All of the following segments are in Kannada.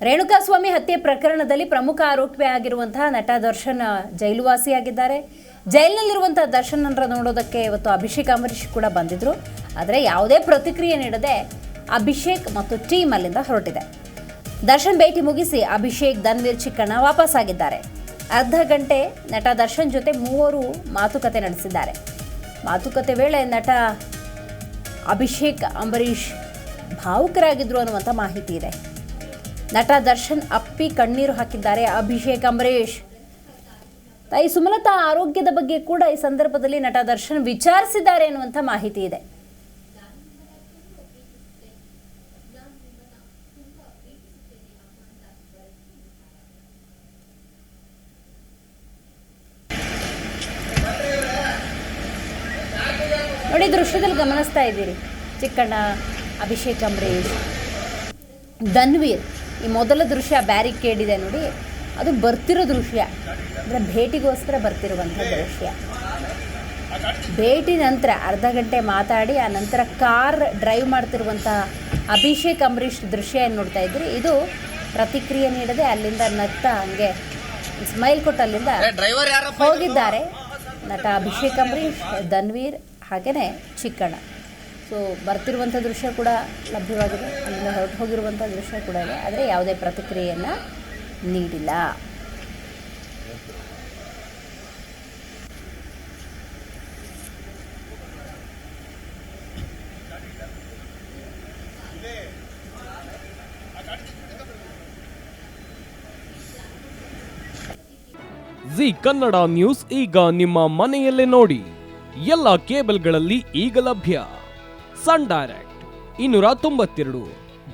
ರೇಣುಕಾಸ್ವಾಮಿ ಹತ್ಯೆ ಪ್ರಕರಣದಲ್ಲಿ ಪ್ರಮುಖ ಆರೋಪಿ ಆಗಿರುವಂತಹ ನಟ ದರ್ಶನ್ ಜೈಲುವಾಸಿಯಾಗಿದ್ದಾರೆ. ಜೈಲಿನಲ್ಲಿರುವಂತಹ ದರ್ಶನ್ ನೋಡೋದಕ್ಕೆ ಇವತ್ತು ಅಭಿಷೇಕ್ ಅಂಬರೀಷ್ ಕೂಡ ಬಂದಿದ್ರು. ಆದರೆ ಯಾವುದೇ ಪ್ರತಿಕ್ರಿಯೆ ನೀಡದೆ ಅಭಿಷೇಕ್ ಮತ್ತು ಟೀಮ್ ಅಲ್ಲಿಂದ ಹೊರಟಿದೆ. ದರ್ಶನ್ ಭೇಟಿ ಮುಗಿಸಿ ಅಭಿಷೇಕ್, ಧನ್ವೀರ್, ಚಿಕ್ಕಣ್ಣ ವಾಪಸ್ ಆಗಿದ್ದಾರೆ. ಅರ್ಧ ಗಂಟೆ ನಟ ದರ್ಶನ್ ಜೊತೆ ಮೂವರು ಮಾತುಕತೆ ನಡೆಸಿದ್ದಾರೆ. ಮಾತುಕತೆ ವೇಳೆ ನಟ ಅಭಿಷೇಕ್ ಅಂಬರೀಷ್ ಭಾವುಕರಾಗಿದ್ರು ಅನ್ನುವಂಥ ಮಾಹಿತಿ ಇದೆ. ನಟ ದರ್ಶನ್ ಅಪ್ಪಿ ಕಣ್ಣೀರು ಹಾಕಿದ್ದಾರೆ. ಅಭಿಷೇಕ್ ಅಂಬರೀಷ್ ತಾಯಿ ಸುಮಲತಾ ಆರೋಗ್ಯದ ಬಗ್ಗೆ ಕೂಡ ಈ ಸಂದರ್ಭದಲ್ಲಿ ನಟ ದರ್ಶನ್ ವಿಚಾರಿಸಿದ್ದಾರೆ ಅನ್ನುವಂಥ ಮಾಹಿತಿ ಇದೆ. ನೋಡಿ, ದೃಶ್ಯದಲ್ಲಿ ಗಮನಿಸ್ತಾ ಇದ್ದೀರಿ, ಚಿಕ್ಕಣ್ಣ, ಅಭಿಷೇಕ್ ಅಂಬರೀಷ್, ಧನ್ವೀರ್. ಈ ಮೊದಲ ದೃಶ್ಯ ಬ್ಯಾರಿಕೇಡ್ ಇದೆ ನೋಡಿ, ಅದು ಬರ್ತಿರೋ ದೃಶ್ಯ, ಅಂದರೆ ಭೇಟಿಗೋಸ್ಕರ ಬರ್ತಿರುವಂಥ ದೃಶ್ಯ. ಭೇಟಿ ನಂತರ ಅರ್ಧ ಗಂಟೆ ಮಾತಾಡಿ ಆ ನಂತರ ಕಾರ್ ಡ್ರೈವ್ ಮಾಡ್ತಿರುವಂಥ ಅಭಿಷೇಕ್ ಅಂಬರೀಷ್ ದೃಶ್ಯ ಏನು ನೋಡ್ತಾ ಇದ್ರಿ, ಇದು ಪ್ರತಿಕ್ರಿಯೆ ನೀಡದೆ ಅಲ್ಲಿಂದ ನಗ್ತಾ ಹಂಗೆ ಸ್ಮೈಲ್ ಕೊಟ್ಟು ಅಲ್ಲಿಂದ ಹೋಗಿದ್ದಾರೆ ನಟ ಅಭಿಷೇಕ್ ಅಂಬರೀಷ್, ಧನ್ವೀರ್ ಹಾಗೆಯೇ ಚಿಕ್ಕಣ್ಣ. ಸೊ ಬರ್ತಿರುವಂಥ ದೃಶ್ಯ ಕೂಡ ಲಭ್ಯವಾಗಿದೆ, ಅಲ್ಲಿಂದ ಹೊರಟು ಹೋಗಿರುವಂಥ ದೃಶ್ಯ ಕೂಡ ಇದೆ. ಆದರೆ ಯಾವುದೇ ಪ್ರತಿಕ್ರಿಯೆಯನ್ನು ನೀಡಿಲ್ಲ. ಜಿ ಕನ್ನಡ ನ್ಯೂಸ್ ಈಗ ನಿಮ್ಮ ಮನೆಯಲ್ಲೇ ನೋಡಿ. ಎಲ್ಲ ಕೇಬಲ್ಗಳಲ್ಲಿ ಈಗ ಲಭ್ಯ. Sun direct 292,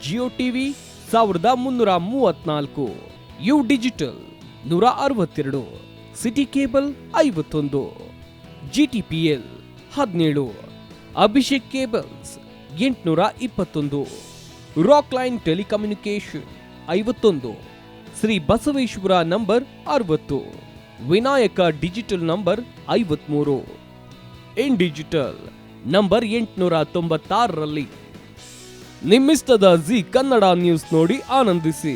Jio TV 1334, U digital 162, city cable 51, GTPL 17, Abhishek cables 821, rock line telecommunication 51, Shri Basaveshwara number 60, Vinayaka digital number 53, in digital number 896ರಲ್ಲಿ. ನಿಮ್ಮಿಷ್ಟದ ಜಿ ಕನ್ನಡ ನ್ಯೂಸ್ ನೋಡಿ ಆನಂದಿಸಿ.